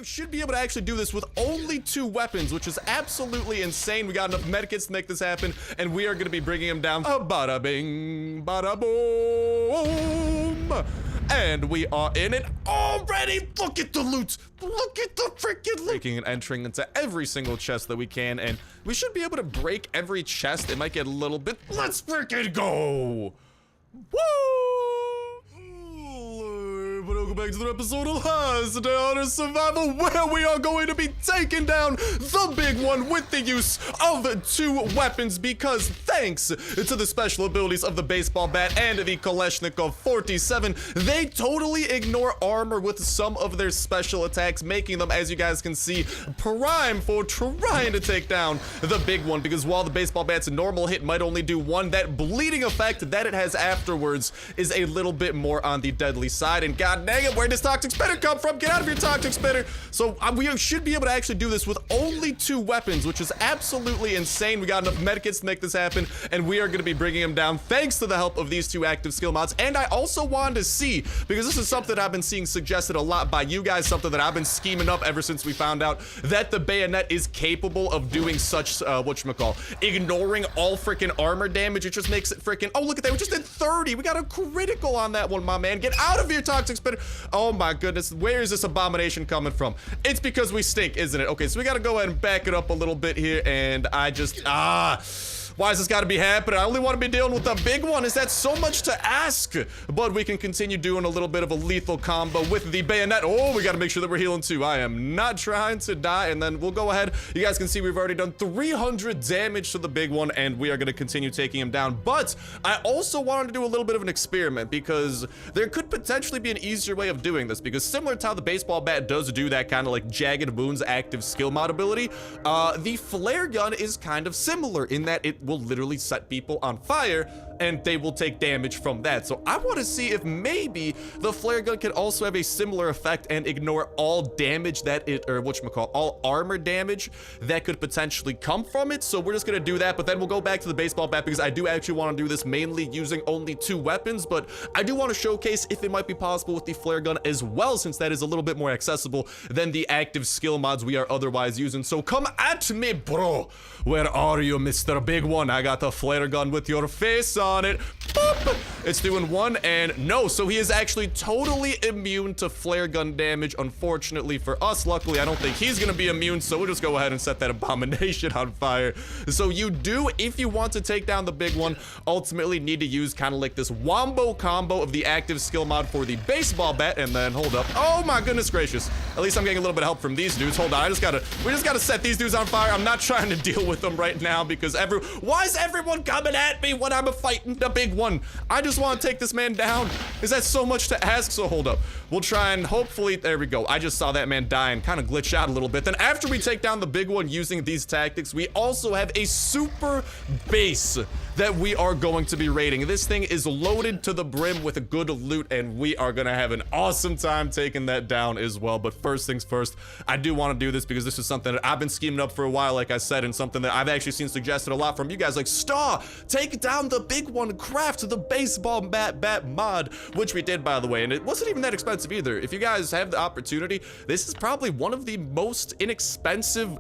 should be able to actually do this with only 2 weapons, which is absolutely insane. We got enough medikits to make this happen, and we are going to be bringing him down. Bada bing, bada boom. And we are in it already. Look at the loot. Look at the freaking loot. Breaking and entering into every single chest that we can, and we should be able to break every chest. It might get a little bit. Let's freaking go. Woo! Welcome back to the episode of Last Day on Earth Survival, where we are going to be taking down the big one with the use of 2 weapons, because thanks to the special abilities of the baseball bat and the Kalashnikov 47, they totally ignore armor with some of their special attacks, making them, as you guys can see, prime for trying to take down the big one. Because while the baseball bat's normal hit might only do 1, that bleeding effect that it has afterwards is a little bit more on the deadly side. And god dang it, where does toxic spitter come from? Get out of your toxic spitter. So we should be able to actually do this with only 2 weapons, which is absolutely insane. We got enough medikits to make this happen, and we are going to be bringing him down thanks to the help of these 2 active skill mods. And I also wanted to see, because this is something that I've been seeing suggested a lot by you guys, something that I've been scheming up ever since we found out that the bayonet is capable of doing such, ignoring all freaking armor damage. It just makes it freaking, oh, look at that. We just did 30. We got a critical on that one, my man. Get out of here, toxic spitter. Oh my goodness, where is this abomination coming from? It's because we stink, isn't it? Okay, so we gotta go ahead and back it up a little bit here, and I just, why has this got to be happening? I only want to be dealing with the big one. Is that so much to ask? But we can continue doing a little bit of a lethal combo with the bayonet. Oh, we got to make sure that we're healing too. I am not trying to die. And then we'll go ahead. You guys can see we've already done 300 damage to the big one, and we are going to continue taking him down. But I also wanted to do a little bit of an experiment, because there could potentially be an easier way of doing this. Because similar to how the baseball bat does do that kind of like jagged wounds active skill mod ability, the flare gun is kind of similar in that it will literally set people on fire, and they will take damage from that. So I want to see if maybe the flare gun can also have a similar effect and ignore all damage that it, or all armor damage that could potentially come from it. So we're just gonna do that, but then we'll go back to the baseball bat, because I do actually want to do this mainly using only 2 weapons, but I do want to showcase if it might be possible with the flare gun as well, since that is a little bit more accessible than the active skill mods we are otherwise using. So come at me, bro. Where are you, Mr. Big One? I got the flare gun with your face on it. Boop. It's doing 1, and no, so he is actually totally immune to flare gun damage. Unfortunately for us, luckily I don't think he's gonna be immune, so we'll just go ahead and set that abomination on fire. So you do, if you want to take down the big one, ultimately need to use kind of like this wombo combo of the active skill mod for the baseball bat. And then hold up, oh my goodness gracious, at least I'm getting a little bit of help from these dudes. Hold on, we just gotta set these dudes on fire. I'm not trying to deal with them right now, because why is everyone coming at me when I'm fighting the big one? I just want to take this man down. Is that so much to ask? So hold up, we'll try and hopefully, there we go. I just saw that man die and kind of glitch out a little bit. Then after we take down the big one using these tactics, we also have a super base that we are going to be raiding. This thing is loaded to the brim with a good loot, and we are gonna have an awesome time taking that down as well. But first things first, I do want to do this because this is something that I've been scheming up for a while, like I said, and something that I've actually seen suggested a lot from you guys, like, Star, take down the big one, craft the baseball bat mod, which we did, by the way, and it wasn't even that expensive either. If you guys have the opportunity, this is probably one of the most inexpensive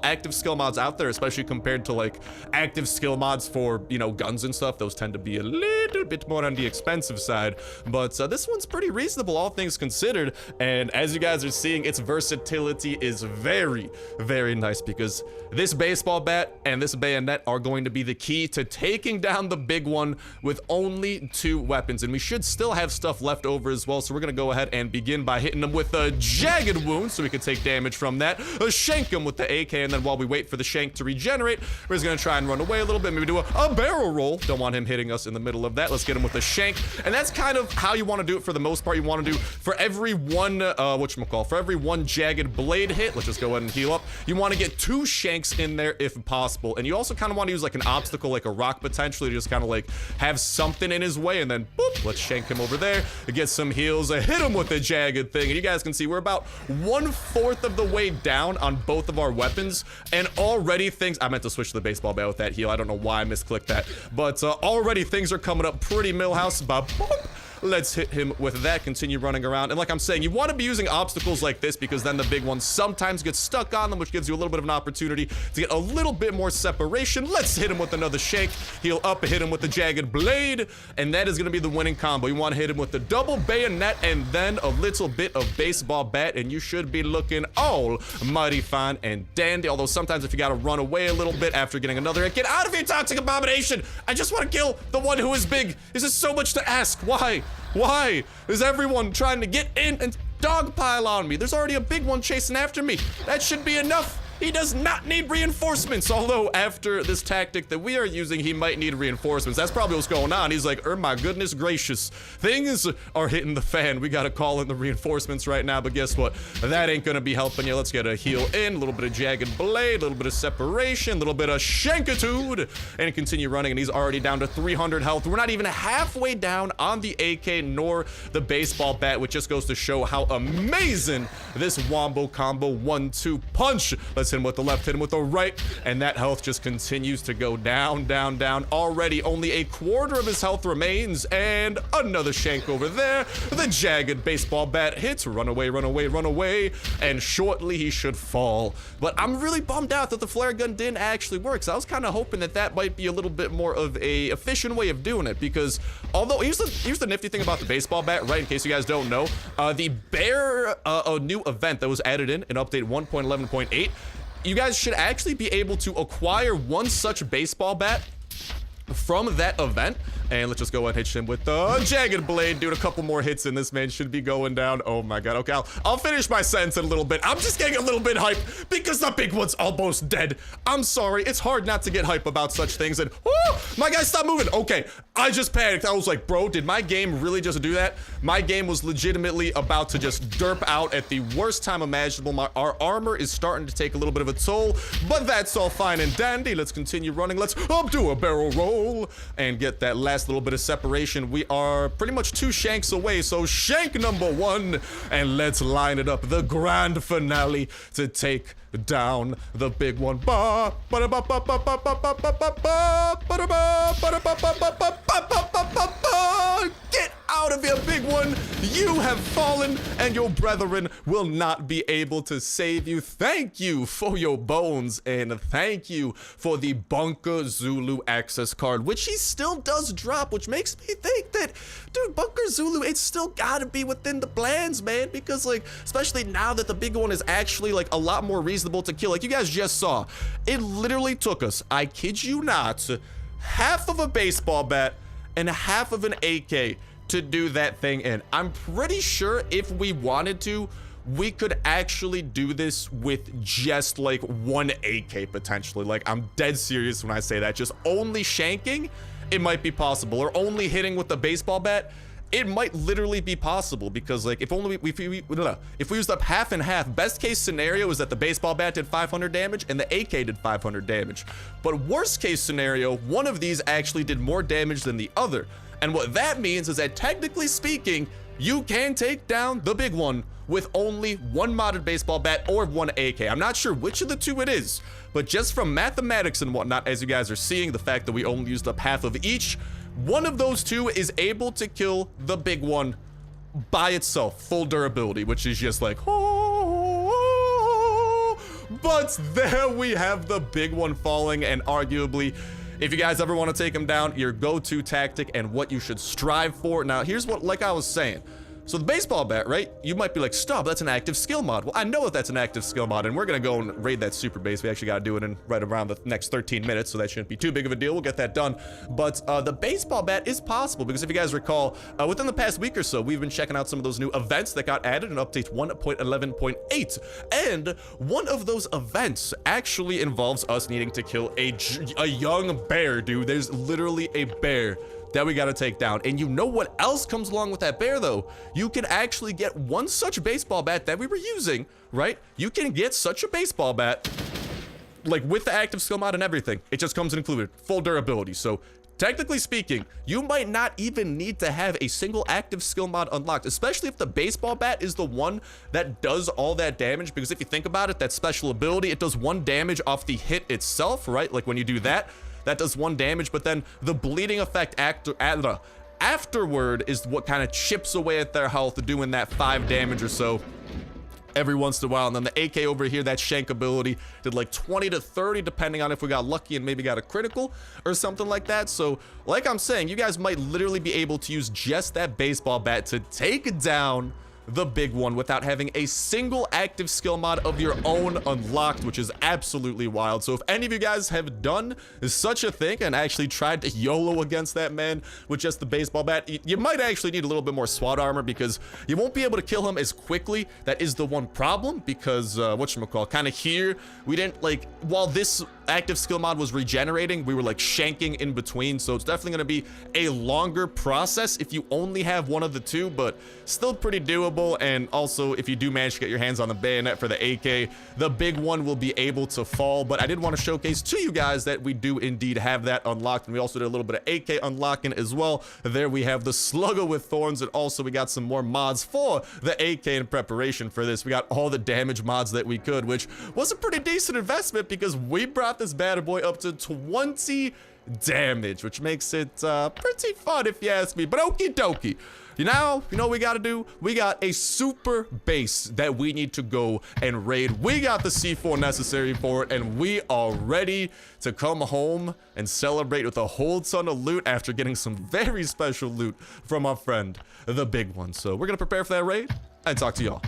active skill mods out there, especially compared to like active skill mods for, you know, guns and stuff. Those tend to be a little bit more on the expensive side, but this one's pretty reasonable, all things considered. And as you guys are seeing, its versatility is very, very nice, because this baseball bat and this bayonet are going to be the key to taking down the big one with only 2 weapons. And we should still have stuff left over as well, so we're gonna go ahead and begin by hitting them with a jagged wound so we can take damage from that. Shank him with the AK, and then while we wait for the shank to regenerate, we're just gonna try and run away a little bit, maybe do a barrel roll. Don't want him hitting us in the middle of that. Let's get him with the shank. And that's kind of how you want to do it for the most part. You want to do for every one for every one jagged blade hit, let's just go ahead and heal up, you want to get 2 shanks in there if possible. And you also kind of want to use like an obstacle, like a rock potentially, to just kind of like have something in his way, and then boop, let's shank him over there, get some heals, hit him with the jagged thing. And you guys can see we're about 1/4 of the way down on both of our weapons, and already things, I meant to switch to the baseball bat with that heal, I don't know why I misclicked that, but already things are coming up pretty Millhouse. Boop. Let's hit him with that. Continue running around. And like I'm saying, you want to be using obstacles like this because then the big ones sometimes get stuck on them, which gives you a little bit of an opportunity to get a little bit more separation. Let's hit him with another shank. Heal up, hit him with the jagged blade, and that is going to be the winning combo. You want to hit him with the double bayonet and then a little bit of baseball bat, and you should be looking all mighty fine and dandy. Although sometimes if you got to run away a little bit after getting another hit, get out of here, toxic abomination! I just want to kill the one who is big. This is so much to ask. Why? Why is everyone trying to get in and dogpile on me? There's already a big one chasing after me. That should be enough. He does not need reinforcements, although after this tactic that we are using, he might need reinforcements. That's probably what's going on. He's like, oh my goodness gracious, things are hitting the fan. We gotta call in the reinforcements right now, but guess what? That ain't gonna be helping you. Let's get a heal in, a little bit of jagged blade, a little bit of separation, a little bit of shankitude, and continue running, and he's already down to 300 health. We're not even halfway down on the AK nor the baseball bat, which just goes to show how amazing this wombo combo 1-2 punch. Let's hit him with the left, hit him with the right, and that health just continues to go down, down, down. Already only a quarter of his health remains, and another shank over there. The jagged baseball bat hits, run away, run away, run away, and shortly he should fall. But I'm really bummed out that the flare gun didn't actually work, so I was kind of hoping that that might be a little bit more of a efficient way of doing it, because although here's the nifty thing about the baseball bat, right, in case you guys don't know, the bear a new event that was added in update 1.11.8, you guys should actually be able to acquire one such baseball bat from that event. And let's just go ahead and hit him with the jagged blade. Dude, a couple more hits and this man should be going down. Oh my god. Okay, I'll finish my sentence in a little bit. I'm just getting a little bit hype because the big one's almost dead. I'm sorry. It's hard not to get hype about such things. And my guy, stop moving. Okay, I just panicked. I was like, bro, did my game really just do that? My game was legitimately about to just derp out at the worst time imaginable. Our armor is starting to take a little bit of a toll, but that's all fine and dandy. Let's continue running. Let's up do a barrel roll and get that last little bit of separation. We are pretty much 2 shanks away, so shank number 1, and let's line it up, the grand finale to take down the big one. Get out of here, big one. You have fallen, and your brethren will not be able to save you. Thank you for your bones, and thank you for the Bunker Zulu access card, which he still does drop, which makes me think that, dude, Bunker Zulu, it's still gotta be within the plans, man, because, like, especially now that the big one is actually, like, a lot more reasonable to kill. Like you guys just saw, it literally took us, I kid you not, half of a baseball bat and half of an AK to do that thing in. I'm pretty sure if we wanted to, we could actually do this with just like 1 AK potentially. Like, I'm dead serious when I say that. Just only shanking, it might be possible, or only hitting with the baseball bat, it might literally be possible, because like if we used up half and half, best case scenario is that the baseball bat did 500 damage and the AK did 500 damage. But worst case scenario, one of these actually did more damage than the other. And what that means is that technically speaking, you can take down the big one with only 1 modded baseball bat or 1 AK. I'm not sure which of the 2 it is, but just from mathematics and whatnot, as you guys are seeing, the fact that we only used up half of each, one of those 2 is able to kill the big one by itself, full durability, which is just like, oh. But there we have the big one falling, and arguably, if you guys ever want to take him down, your go-to tactic and what you should strive for. Now, here's what, like I was saying, so the baseball bat, right? You might be like, stop, that's an active skill mod. Well, I know that that's an active skill mod, and we're gonna go and raid that super base. We actually gotta do it in right around the next 13 minutes, so that shouldn't be too big of a deal. We'll get that done. But the baseball bat is possible, because if you guys recall, within the past week or so, we've been checking out some of those new events that got added in update 1.11.8. And one of those events actually involves us needing to kill a young bear, dude. There's literally a bear that we gotta take down. And you know what else comes along with that bear, though? You can actually get one such baseball bat that we were using, right? You can get such a baseball bat, like with the active skill mod and everything. It just comes included, full durability. So technically speaking, you might not even need to have a single active skill mod unlocked, especially if the baseball bat is the one that does all that damage. Because if you think about it, that special ability, it does 1 damage off the hit itself, right? Like when you do that, that does 1 damage, but then the bleeding effect after afterward is what kind of chips away at their health, doing that 5 damage or so every once in a while. And then the AK over here, that shank ability, did like 20 to 30 depending on if we got lucky and maybe got a critical or something like that. So like I'm saying, you guys might literally be able to use just that baseball bat to take down the big one without having a single active skill mod of your own unlocked, which is absolutely wild. So if any of you guys have done such a thing and actually tried to YOLO against that man with just the baseball bat, you might actually need a little bit more SWAT armor because you won't be able to kill him as quickly. That is the one problem because whatchamacall, kind of here, we didn't like, while this active skill mod was regenerating, we were like shanking in between. So it's definitely going to be a longer process if you only have one of the two, but still pretty doable. And also, if you do manage to get your hands on the bayonet for the AK, the big one will be able to fall. But I did want to showcase to you guys that we do indeed have that unlocked, and we also did a little bit of AK unlocking as well. There we have the Slugger with Thorns, and also we got some more mods for the AK in preparation for this. We got all the damage mods that we could, which was a pretty decent investment because we brought this bad boy up to 20 damage, which makes it pretty fun if you ask me. But okie dokie. You know what we gotta do? We got a super base that we need to go and raid. We got the C4 necessary for it, and we are ready to come home and celebrate with a whole ton of loot after getting some very special loot from our friend, the big one. So we're gonna prepare for that raid and talk to y'all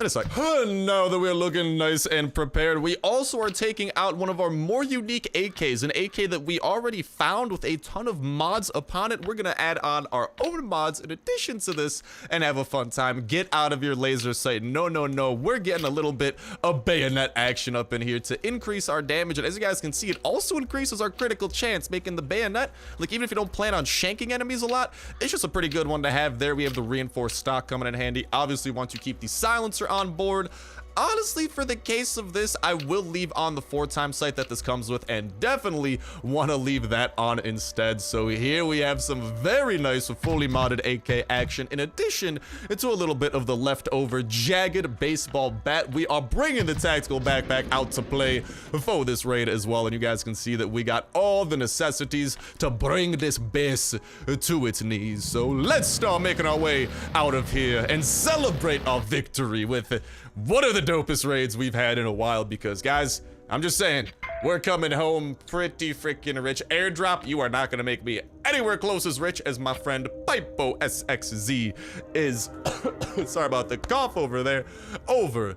in a sec. Now that we're looking nice and prepared, we also are taking out one of our more unique AKs, an AK that we already found with a ton of mods upon it. We're gonna add on our own mods in addition to this and have a fun time. Get out of your laser sight. No, no, no. We're getting a little bit of bayonet action up in here to increase our damage. And as you guys can see, it also increases our critical chance, making the bayonet, like even if you don't plan on shanking enemies a lot, it's just a pretty good one to have there. We have the reinforced stock coming in handy. Obviously, once you keep the silencer on board, honestly, for the case of this, I will leave on the 4x sight that this comes with, and definitely want to leave that on instead. So here we have some very nice fully modded AK action in addition to a little bit of the leftover jagged baseball bat. We are bringing the tactical backpack out to play for this raid as well, and you guys can see that we got all the necessities to bring this base to its knees. So let's start making our way out of here and celebrate our victory with one of the dopest raids we've had in a while, because guys, I'm just saying, we're coming home pretty freaking rich. Airdrop, you are not gonna make me anywhere close as rich as my friend Pipo SXZ is. Sorry about the cough over there. Over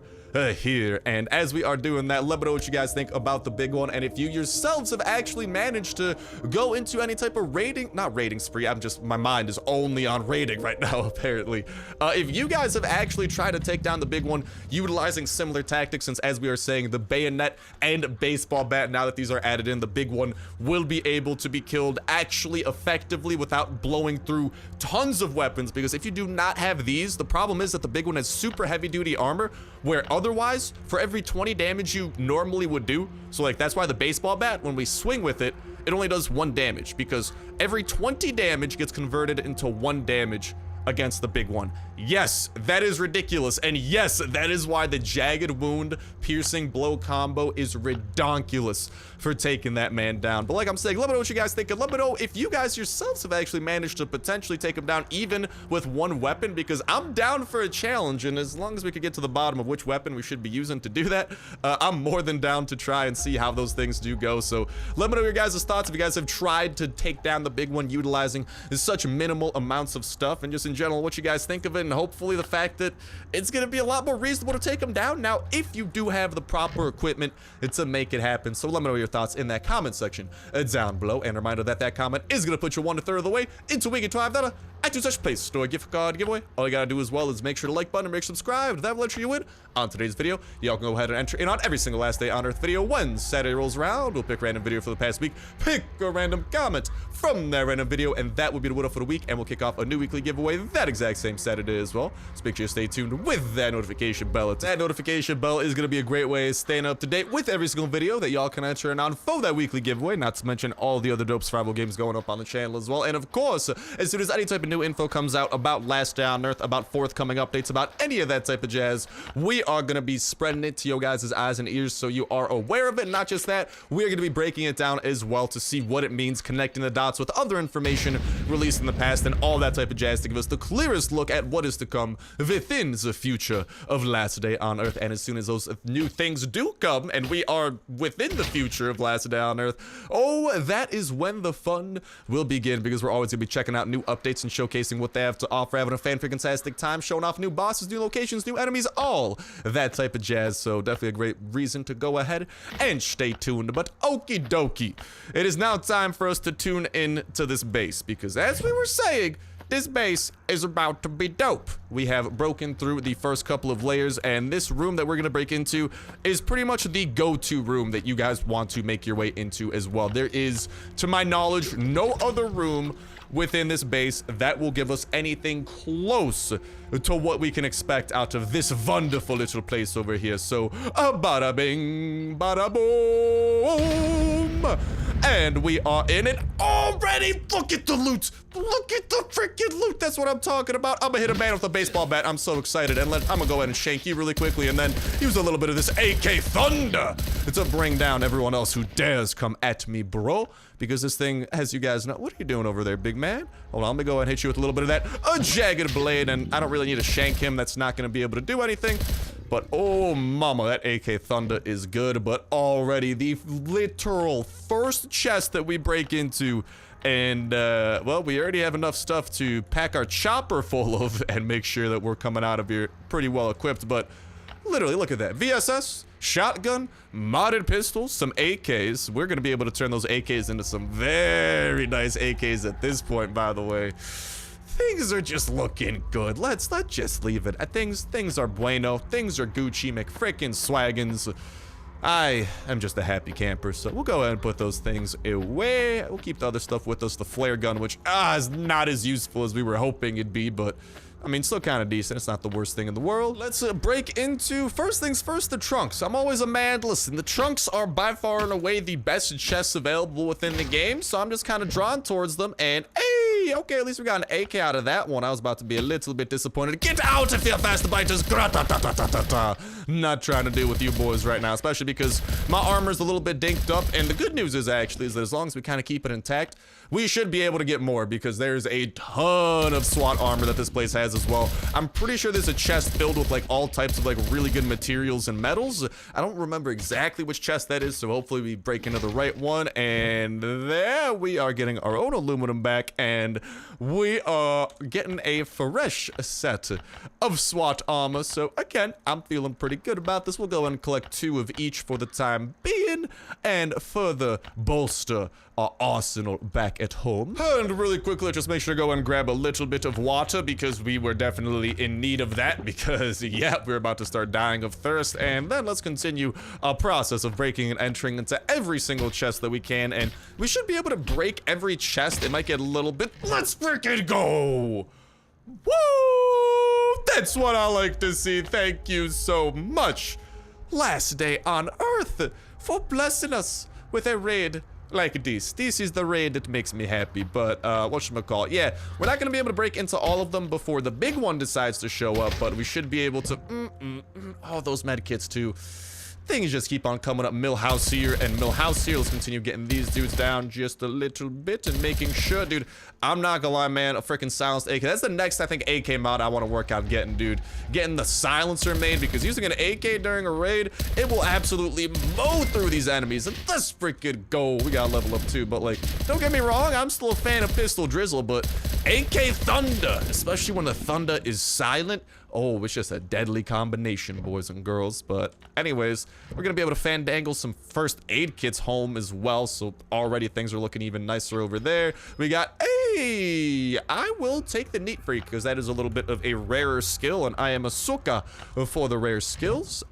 here. And as we are doing that, let me know what you guys think about the big one, and if you yourselves have actually managed to go into any type of raiding, not raiding spree, my mind is only on raiding right now apparently. If you guys have actually tried to take down the big one utilizing similar tactics, since as we are saying, the bayonet and baseball bat, now that these are added in, the big one will be able to be killed actually effectively without blowing through tons of weapons, because if you do not have these, the problem is that the big one has super heavy duty armor, where otherwise, for every 20 damage you normally would do, so like that's why the baseball bat, when we swing with it, it only does 1 damage, because every 20 damage gets converted into 1 damage against the big one. Yes, that is ridiculous, and yes, that is why the jagged wound piercing blow combo is redonkulous for taking that man down. But like I'm saying, let me know what you guys think, and let me know if you guys yourselves have actually managed to potentially take him down even with 1 weapon, because I'm down for a challenge, and as long as we could get to the bottom of which weapon we should be using to do that, I'm more than down to try and see how those things do go. So let me know your guys' thoughts if you guys have tried to take down the big one utilizing such minimal amounts of stuff, and just in general what you guys think of it, and hopefully the fact that it's gonna be a lot more reasonable to take them down now if you do have the proper equipment to make it happen. So let me know your thoughts in that comment section down below, and a reminder that that comment is gonna put you 1/3 of the way into winning $5 iTunes Touch Play Store gift card giveaway. All you gotta do as well is make sure to like button and make sure to subscribe. That will ensure you win on today's video. Y'all can go ahead and enter in on every single last day on Earth video. When Saturday rolls around, we'll pick random video for the past week, pick a random comment from that random video, and that will be the winner for the week, and we'll kick off a new weekly giveaway that exact same Saturday as well. So make sure you stay tuned with that notification bell. That notification bell is going to be a great way of staying up to date with every single video that y'all can enter in on for that weekly giveaway, not to mention all the other dope survival games going up on the channel as well. And of course, as soon as any type of new info comes out about Last Day on Earth, about forthcoming updates, about any of that type of jazz, we are going to be spreading it to your guys' eyes and ears so you are aware of it. Not just that, we're going to be breaking it down as well to see what it means, connecting the dots with other information released in the past and all that type of jazz to give us the clearest look at what is to come within the future of Last Day on Earth. And as soon as those new things do come and we are within the future of Last Day on Earth, oh, that is when the fun will begin, because we're always going to be checking out new updates and showcasing what they have to offer, having a fan-freaking-tastic time, showing off new bosses, new locations, new enemies, all that type of jazz. So definitely a great reason to go ahead and stay tuned. But okie dokie, it is now time for us to tune in to this base, because as we were saying, this base is about to be dope. We have broken through the first couple of layers, and this room that we're gonna break into is pretty much the go-to room that you guys want to make your way into as well. There is, to my knowledge, no other room within this base that will give us anything close to what we can expect out of this wonderful little place over here. So, bada bing, bada boom. And we are in it already. Look at the loot. Look at the freaking loot. That's what I'm talking about. I'm gonna hit a man with a baseball bat. I'm so excited. And I'm gonna go ahead and shank you really quickly and then use a little bit of this AK Thunder to bring down everyone else who dares come at me, bro. Because this thing, as you guys know, what are you doing over there, big man? Hold on, I'm gonna go ahead and hit you with a little bit of that jagged blade, and I don't really need to shank him. That's not gonna be able to do anything. But oh mama, that AK Thunder is good. But already the literal first chest that we break into, and well, we already have enough stuff to pack our chopper full of and make sure that we're coming out of here pretty well equipped. But literally, look at that. VSS, shotgun, modded pistols, some AKs. We're gonna be able to turn those AKs into some very nice AKs at this point, by the way. Things are just looking good. Let's just leave it. Things are bueno. Things are Gucci McFrickin' swaggins. I am just a happy camper, so we'll go ahead and put those things away. We'll keep the other stuff with us. The flare gun, which is not as useful as we were hoping it'd be, but I mean, still kind of decent. It's not the worst thing in the world. Let's break into, first things first, the trunks. I'm always a man. Listen, the trunks are by far and away the best chests available within the game, so I'm just kind of drawn towards them, and hey, okay, at least we got an AK out of that one. I was about to be a little bit disappointed. Get out if you're fast biters. Not trying to deal with you boys right now, especially because my armor's a little bit dinked up, and the good news is actually is that as long as we kind of keep it intact, we should be able to get more, because there's a ton of SWAT armor that this place has as well. I'm pretty sure there's a chest filled with like all types of like really good materials and metals. I don't remember exactly which chest that is, so hopefully we break into the right one. And there we are, getting our own aluminum back, and we are getting a fresh set of SWAT armor. So again, I'm feeling pretty good about this. We'll go and collect 2 of each for the time being and further bolster our arsenal back at home. And really quickly, just make sure to go and grab a little bit of water, because we were definitely in need of that, because yeah, we're about to start dying of thirst. And then let's continue our process of breaking and entering into every single chest that we can, and we should be able to break every chest. It might get a little bit, let's freaking go. Woo! That's what I like to see. Thank you so much, Last Day on Earth, for blessing us with a raid like this. This is the raid that makes me happy. But whatchamacallit, yeah, we're not gonna be able to break into all of them before the big one decides to show up, but we should be able to oh, those med kits too. Things just keep on coming up. Millhouse here and Millhouse here. Let's continue getting these dudes down just a little bit and making sure, dude. I'm not gonna lie, man. A freaking silenced AK. That's the next, I think, AK mod I want to work on getting, dude. Getting the silencer made, because using an AK during a raid, it will absolutely mow through these enemies. And let's freaking go. We gotta level up too, but like, don't get me wrong, I'm still a fan of pistol drizzle, but AK Thunder, especially when the thunder is silent. Oh, it's just a deadly combination, boys and girls. But anyways, we're gonna be able to fandangle some first aid kits home as well, so already things are looking even nicer over there. We got, hey, I will take the neat freak, because that is a little bit of a rarer skill, and I am a sucker for the rare skills.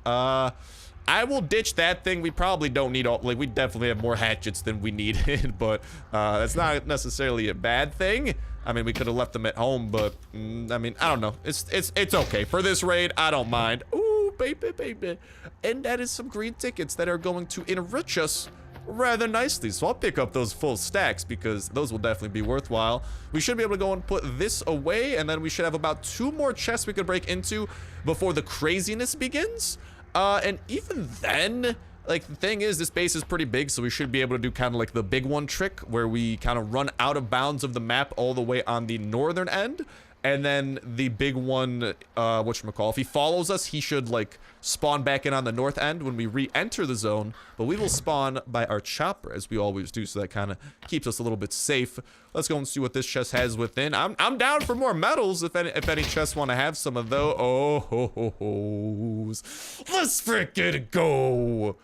I will ditch that thing. We probably don't need all, like, we definitely have more hatchets than we needed, but that's not necessarily a bad thing. I mean, we could have left them at home, but I mean, I don't know. It's okay for this raid. I don't mind. Ooh, baby, baby. And that is some green tickets that are going to enrich us rather nicely. So I'll pick up those full stacks because those will definitely be worthwhile. We should be able to go and put this away, and then we should have about 2 more chests we could break into before the craziness begins. And even then, like, the thing is, this base is pretty big, so we should be able to do kind of like the big one trick where we kind of run out of bounds of the map all the way on the northern end. And then the big one, whatchamacall, if he follows us, he should, like, spawn back in on the north end when we re-enter the zone. But we will spawn by our chopper, as we always do, so that kind of keeps us a little bit safe. Let's go and see what this chest has within. I'm down for more metals if any chests want to have some of those. Oh, let's freaking go.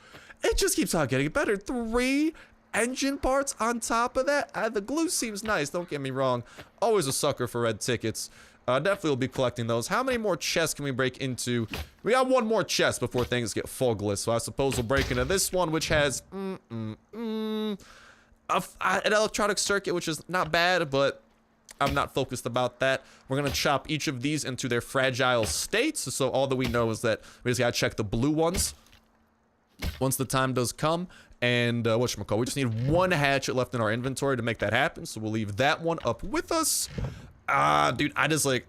It just keeps on getting better. 3 engine parts on top of that. The glue seems nice, don't get me wrong. Always a sucker for red tickets. Definitely will be collecting those. How many more chests can we break into? We got 1 more chest before things get fogless, so I suppose we'll break into this one, which has an electronic circuit, which is not bad, but I'm not focused about that. We're gonna chop each of these into their fragile states, so all that we know is that we just gotta check the blue ones once the time does come. And whatchamacall, we just need 1 hatchet left in our inventory to make that happen, so we'll leave that one up with us. Dude, I just like,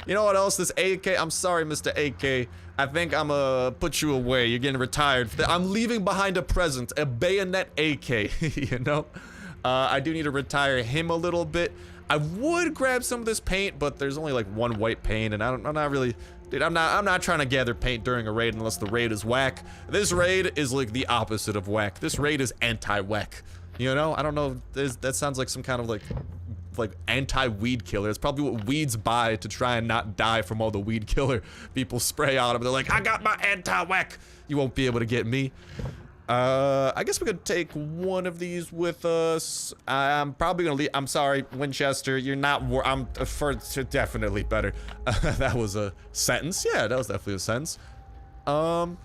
you know what else? This AK, I'm sorry, Mr. AK. I think I'm gonna put you away. You're getting retired. I'm leaving behind a present, a bayonet AK, you know? I do need to retire him a little bit. I would grab some of this paint, but there's only like 1 white paint, and I'm not really... Dude, I'm not trying to gather paint during a raid unless the raid is whack. This raid is like the opposite of whack. This raid is anti-whack. You know? I don't know. That sounds like some kind of like anti-weed killer. It's probably what weeds buy to try and not die from all the weed killer people spray on them. They're like, I got my anti-whack. You won't be able to get me. I guess we could take 1 of these with us. I'm probably gonna leave. I'm sorry, Winchester. You're not. I'm for definitely better. That was a sentence. Yeah, that was definitely a sentence. Other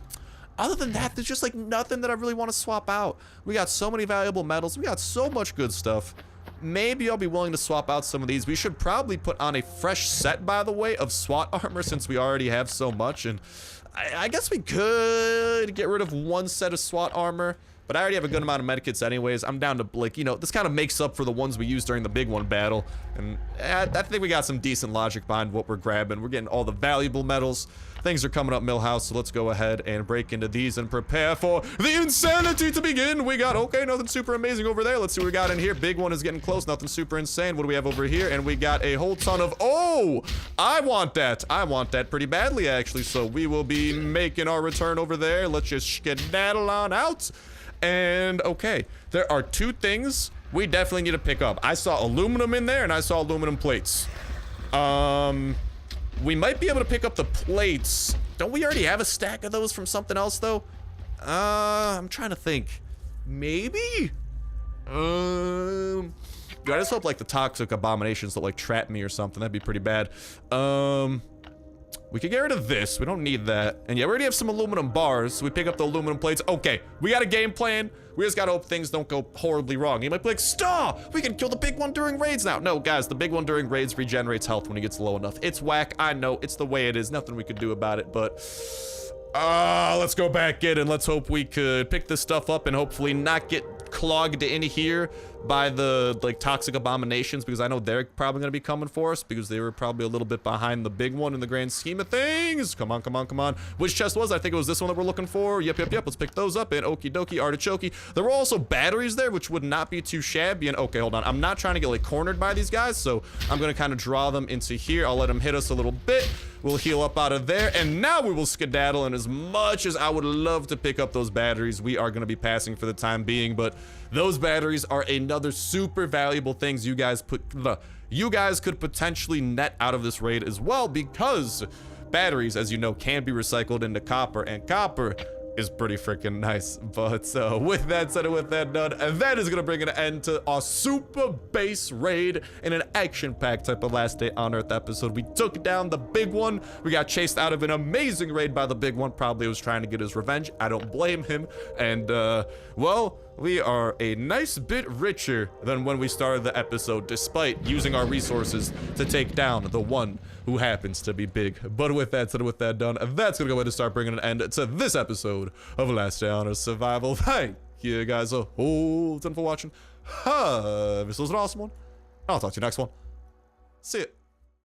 than that, there's just like nothing that I really want to swap out. We got so many valuable metals. We got so much good stuff. Maybe I'll be willing to swap out some of these. We should probably put on a fresh set, by the way, of SWAT armor since we already have so much. And I guess we could get rid of 1 set of SWAT armor, but I already have a good amount of medikits anyways. I'm down to, like, you know, this kind of makes up for the ones we used during the big one battle. And I think we got some decent logic behind what we're grabbing. We're getting all the valuable metals. Things are coming up, Millhouse, so let's go ahead and break into these and prepare for the insanity to begin. We got, okay, nothing super amazing over there. Let's see what we got in here. Big one is getting close, nothing super insane. What do we have over here? And we got a whole ton of, oh, I want that. I want that pretty badly, actually. So we will be making our return over there. Let's just skedaddle on out. And okay, there are 2 things we definitely need to pick up. I saw aluminum in there and I saw aluminum plates. We might be able to pick up the plates. Don't we already have a stack of those from something else, though? I'm trying to think. Maybe? Dude, I just hope, like, the toxic abominations don't, like, trap me or something. That'd be pretty bad. We could get rid of this. We don't need that. And yeah, we already have some aluminum bars, so we pick up the aluminum plates. Okay, we got a game plan. We just gotta hope things don't go horribly wrong. You might be like, Star, we can kill the big one during raids now. No, guys, the big one during raids regenerates health when he gets low enough. It's whack, I know, it's the way it is. Nothing we could do about it, but... let's go back in and let's hope we could pick this stuff up and hopefully not get clogged in here by the, like, toxic abominations, because I know they're probably going to be coming for us because they were probably a little bit behind the big one in the grand scheme of things. Come on, come on, come on. Which chest was? I think it was this one that we're looking for. Yep, yep, yep. Let's pick those up. And okie dokie, artichoke. There were also batteries there, which would not be too shabby. And okay, hold on. I'm not trying to get, like, cornered by these guys, so I'm going to kind of draw them into here. I'll let them hit us a little bit. We'll heal up out of there, and now we will skedaddle. And as much as I would love to pick up those batteries, we are going to be passing for the time being, but those batteries are another super valuable things you guys could potentially net out of this raid as well, because batteries, as you know, can be recycled into copper, and copper is pretty freaking nice. But with that said and with that done, that is gonna bring an end to our super base raid in an action-packed type of last day on Earth episode. We took down the big one. We got chased out of an amazing raid by the big one. Probably was trying to get his revenge. I don't blame him. And well, we are a nice bit richer than when we started the episode, despite using our resources to take down the one who happens to be big. But with that said and with that done, that's gonna go ahead and start bringing an end to this episode of Last Day on Earth Survival. Thank you guys a whole ton for watching. This was an awesome one. I'll talk to you next one. See ya.